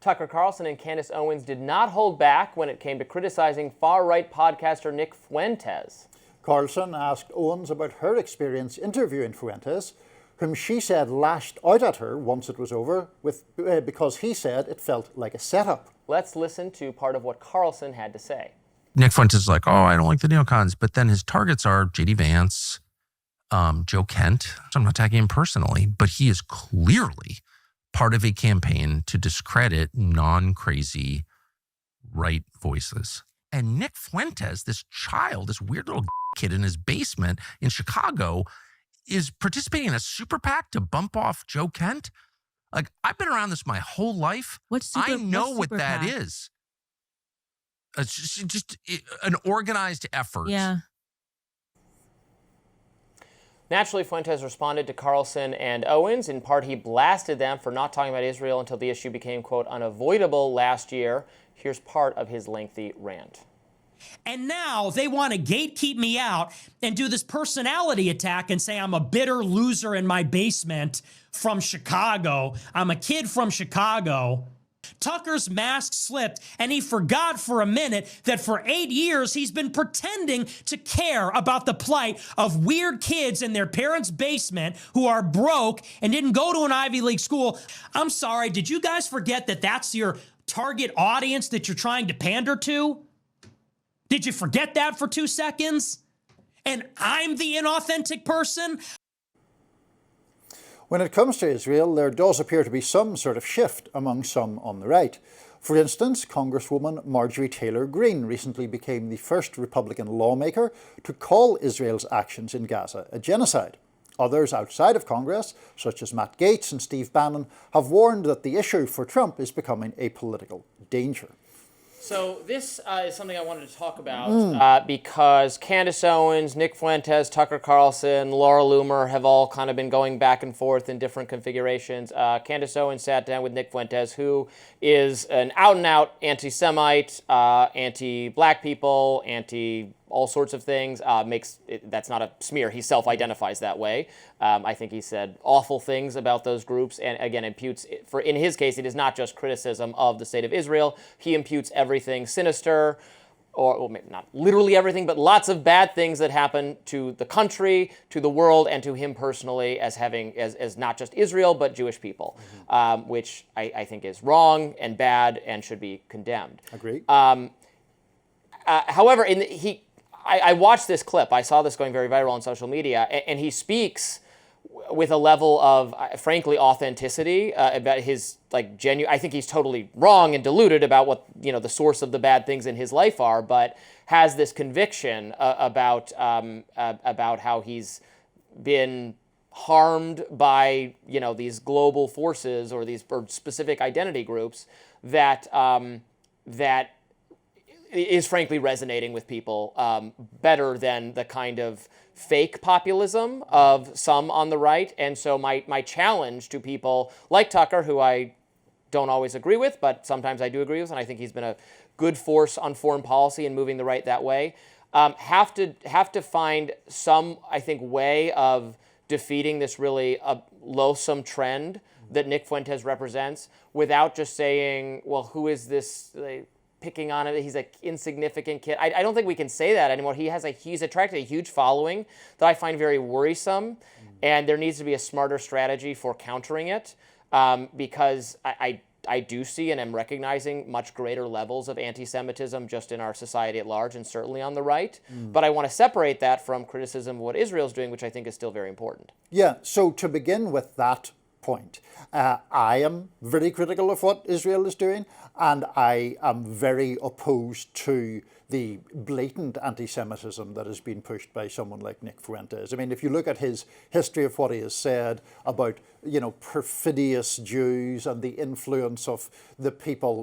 Tucker Carlson and Candace Owens did not hold back when it came to criticizing far-right podcaster Nick Fuentes. Carlson asked Owens about her experience interviewing Fuentes, whom she said lashed out at her once it was over because he said it felt like a setup. Let's listen to part of what Carlson had to say. Nick Fuentes is like, I don't like the neocons, but then his targets are J.D. Vance, Joe Kent. So I'm not attacking him personally, but he is clearly part of a campaign to discredit non-crazy right voices. And Nick Fuentes, this child, this weird little kid in his basement in Chicago, is participating in a super PAC to bump off Joe Kent. Like, I've been around this my whole life. I know what that is. It's just an organized effort. Yeah. Naturally, Fuentes responded to Carlson and Owens. In part, he blasted them for not talking about Israel until the issue became, quote, unavoidable last year. Here's part of his lengthy rant. And now they want to gatekeep me out and do this personality attack and say I'm a bitter loser in my basement from Chicago. I'm a kid from Chicago. Tucker's mask slipped, and he forgot for a minute that for 8 years he's been pretending to care about the plight of weird kids in their parents' basement who are broke and didn't go to an Ivy League school. I'm sorry, did you guys forget that that's your target audience that you're trying to pander to? Did you forget that for 2 seconds? And I'm the inauthentic person? When it comes to Israel, there does appear to be some sort of shift among some on the right. For instance, Congresswoman Marjorie Taylor Greene recently became the first Republican lawmaker to call Israel's actions in Gaza a genocide. Others outside of Congress, such as Matt Gaetz and Steve Bannon, have warned that the issue for Trump is becoming a political danger. So this is something I wanted to talk about because Candace Owens, Nick Fuentes, Tucker Carlson, Laura Loomer have all kind of been going back and forth in different configurations. Candace Owens sat down with Nick Fuentes, who is an out-and-out anti-Semite, anti-black people, all sorts of things. That's not a smear. He self-identifies that way. I think he said awful things about those groups, and again imputes. In his case, it is not just criticism of the state of Israel. He imputes everything sinister, or maybe not literally everything, but lots of bad things that happen to the country, to the world, and to him personally as having as not just Israel but Jewish people, which I think is wrong and bad and should be condemned. Agreed. However, I watched this clip. I saw this going very viral on social media, and he speaks with a level of, frankly, authenticity about his genuine. I think he's totally wrong and deluded about what the source of the bad things in his life are, but has this conviction about how he's been harmed by these global forces or these specific identity groups that is frankly resonating with people better than the kind of fake populism of some on the right. And so my challenge to people like Tucker, who I don't always agree with, but sometimes I do agree with, and I think he's been a good force on foreign policy and moving the right that way, have to find some, I think, way of defeating this really loathsome trend that Nick Fuentes represents without just saying, well, who is this picking on it? He's an insignificant kid. I don't think we can say that anymore. He's attracted a huge following that I find very worrisome, and there needs to be a smarter strategy for countering it because I do see and am recognizing much greater levels of anti-Semitism just in our society at large and certainly on the right. But I want to separate that from criticism of what Israel's doing, which I think is still very important. Yeah, so to begin with that point, I am very critical of what Israel is doing, and I am very opposed to the blatant anti-Semitism that has been pushed by someone like Nick Fuentes. I mean, if you look at his history of what he has said about, perfidious Jews and the influence of the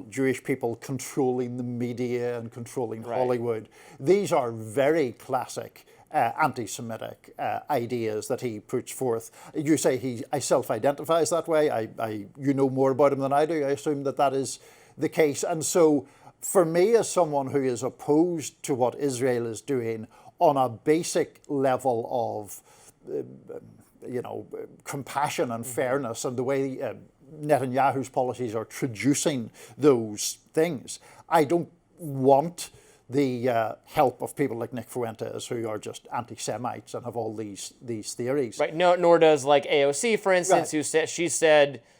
Jewish people controlling the media and controlling Hollywood, these are very classic anti-Semitic ideas that he puts forth. You say he self-identifies that way. You know more about him than I do. I assume that is the case. And so for me, as someone who is opposed to what Israel is doing on a basic level of compassion and fairness and the way Netanyahu's policies are traducing those things. I don't want the help of people like Nick Fuentes, who are just anti-Semites and have all these theories. Right. No, nor does like AOC, for instance, who said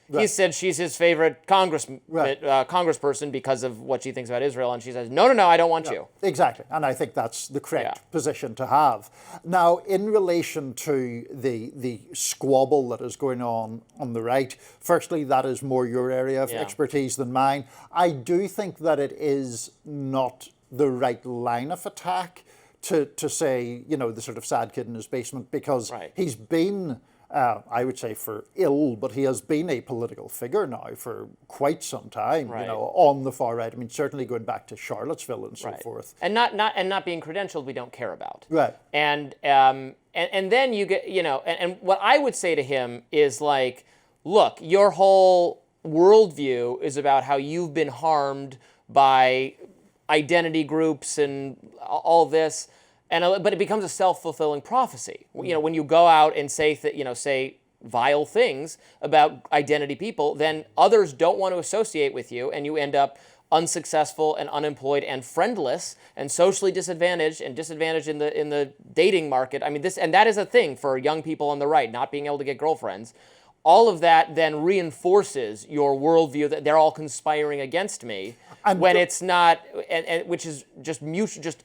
he said she's his favorite congressperson because of what she thinks about Israel, and she says, no, I don't want you. Exactly, and I think that's the correct position to have. Now, in relation to the squabble that is going on the right, firstly, that is more your area of expertise than mine. I do think that it is not the right line of attack to say, the sort of sad kid in his basement, because he's been, I would say for ill, but he has been a political figure now for quite some time, on the far right. I mean, certainly going back to Charlottesville and so forth. And not being credentialed, we don't care about. Right. And then you get, and what I would say to him is like, look, your whole worldview is about how you've been harmed by identity groups and all this, but it becomes a self-fulfilling prophecy. When you go out and say vile things about identity people, then others don't want to associate with you, and you end up unsuccessful and unemployed and friendless and socially disadvantaged in the dating market. I mean, that is a thing for young people on the right, not being able to get girlfriends. All of that then reinforces your worldview that they're all conspiring against me, when it's not, and which is just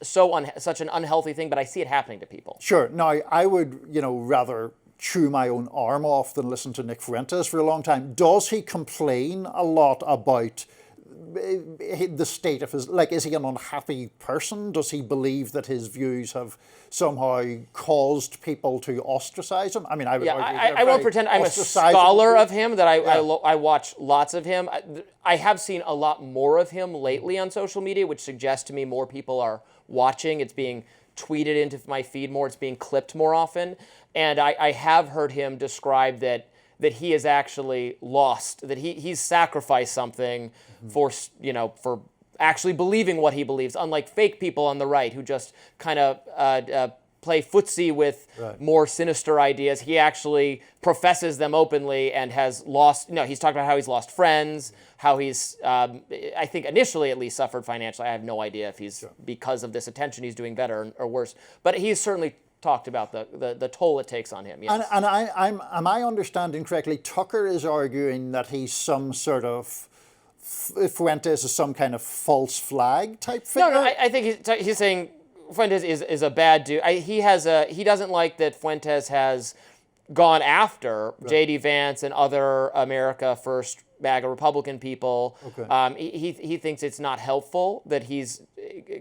such an unhealthy thing. But I see it happening to people. Sure. Now, I would, rather chew my own arm off than listen to Nick Fuentes for a long time. Does he complain a lot about the state of his, is he an unhappy person? Does he believe that his views have somehow caused people to ostracize him? I mean, I won't pretend I'm a scholar of him, that I watch lots of him. I have seen a lot more of him lately on social media, which suggests to me more people are watching. It's being tweeted into my feed more. It's being clipped more often. And I have heard him describe that he is actually lost, that he's sacrificed something for actually believing what he believes, unlike fake people on the right who just kind of play footsie with more sinister ideas. He actually professes them openly and has lost, he's talked about how he's lost friends, how he's, I think initially at least, suffered financially. I have no idea if he's, because of this attention, he's doing better or worse. But he's certainly talked about the toll it takes on him. Yes. And am I understanding correctly? Tucker is arguing that he's some sort of Fuentes is some kind of false flag type figure. No, I think he's saying Fuentes is a bad dude. He doesn't like that Fuentes has gone after J.D. Vance and other America First MAGA Republican people. Okay. He thinks it's not helpful that he's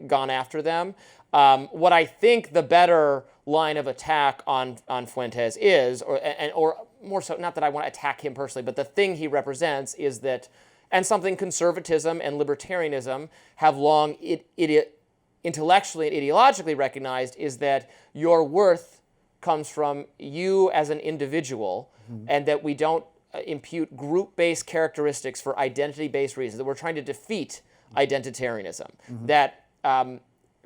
gone after them. What I think the better line of attack on Fuentes is, or more so, not that I want to attack him personally, but the thing he represents is that, and something conservatism and libertarianism have long intellectually and ideologically recognized, is that your worth comes from you as an individual, and that we don't impute group-based characteristics for identity-based reasons, that we're trying to defeat identitarianism, that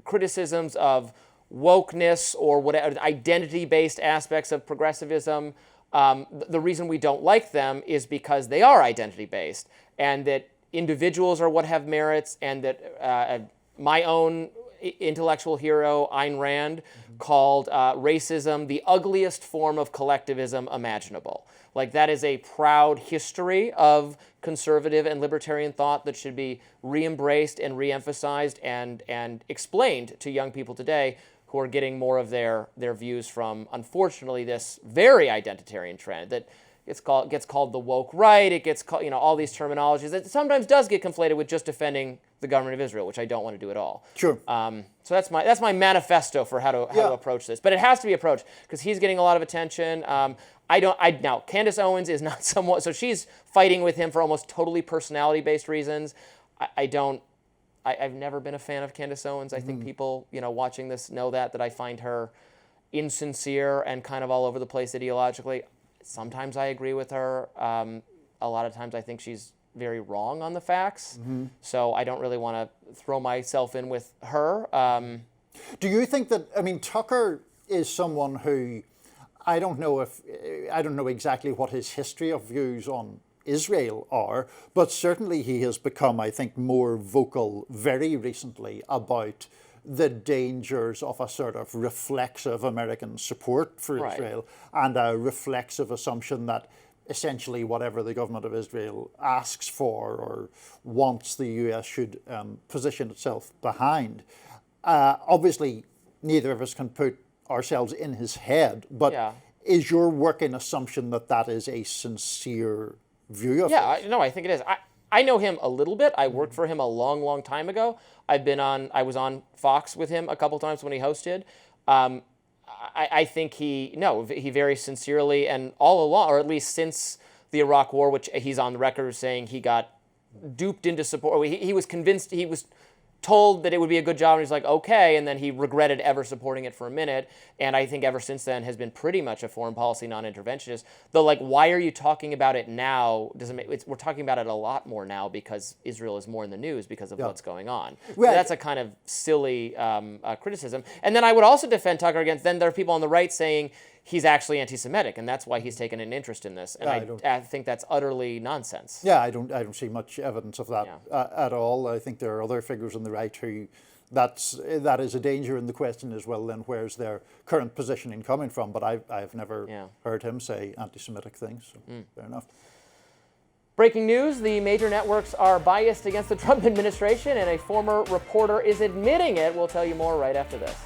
criticisms of wokeness or whatever identity-based aspects of progressivism, the reason we don't like them is because they are identity-based, and that individuals are what have merits, and that my own intellectual hero, Ayn Rand, called racism the ugliest form of collectivism imaginable. Like, that is a proud history of conservative and libertarian thought that should be re-embraced and re-emphasized and explained to young people today who are getting more of their views from, unfortunately, this very identitarian trend that gets called the woke right. It gets called, all these terminologies that sometimes does get conflated with just defending the government of Israel, which I don't want to do at all. Sure. So that's my manifesto for how to approach this. But it has to be approached because he's getting a lot of attention. Now Candace Owens is not somewhat, so she's fighting with him for almost totally personality-based reasons. I've never been a fan of Candace Owens. I think people, watching this know that I find her insincere and kind of all over the place ideologically. Sometimes I agree with her. A lot of times I think she's very wrong on the facts. So I don't really want to throw myself in with her. Do you think that, Tucker is someone who, I don't know exactly what his history of views on Israel are, but certainly he has become, I think, more vocal very recently about the dangers of a sort of reflexive American support for Right. Israel and a reflexive assumption that essentially whatever the government of Israel asks for or wants, the US should position itself behind. Obviously, neither of us can put ourselves in his head, but Yeah. is your working assumption that that is a sincere view of it? No, I think it is. I know him a little bit. I worked for him a long, long time ago. I was on Fox with him a couple times when he hosted. I think he very sincerely and all along, or at least since the Iraq War, which he's on the record as saying he got duped into support. He was convinced, he was told that it would be a good job, and he's like, okay, and then he regretted ever supporting it for a minute, and I think ever since then has been pretty much a foreign policy non-interventionist. Though, like, why are you talking about it now? We're talking about it a lot more now because Israel is more in the news because of what's going on. Right. So that's a kind of silly criticism. And then I would also defend Tucker against, then there are people on the right saying he's actually anti-Semitic, and that's why he's taken an interest in this. And I think that's utterly nonsense. Yeah, I don't see much evidence of that at all. I think there are other figures on the right who that is a danger, and the question is, well, then where's their current positioning coming from? But I've never heard him say anti-Semitic things, so fair enough. Breaking news, the major networks are biased against the Trump administration, and a former reporter is admitting it. We'll tell you more right after this.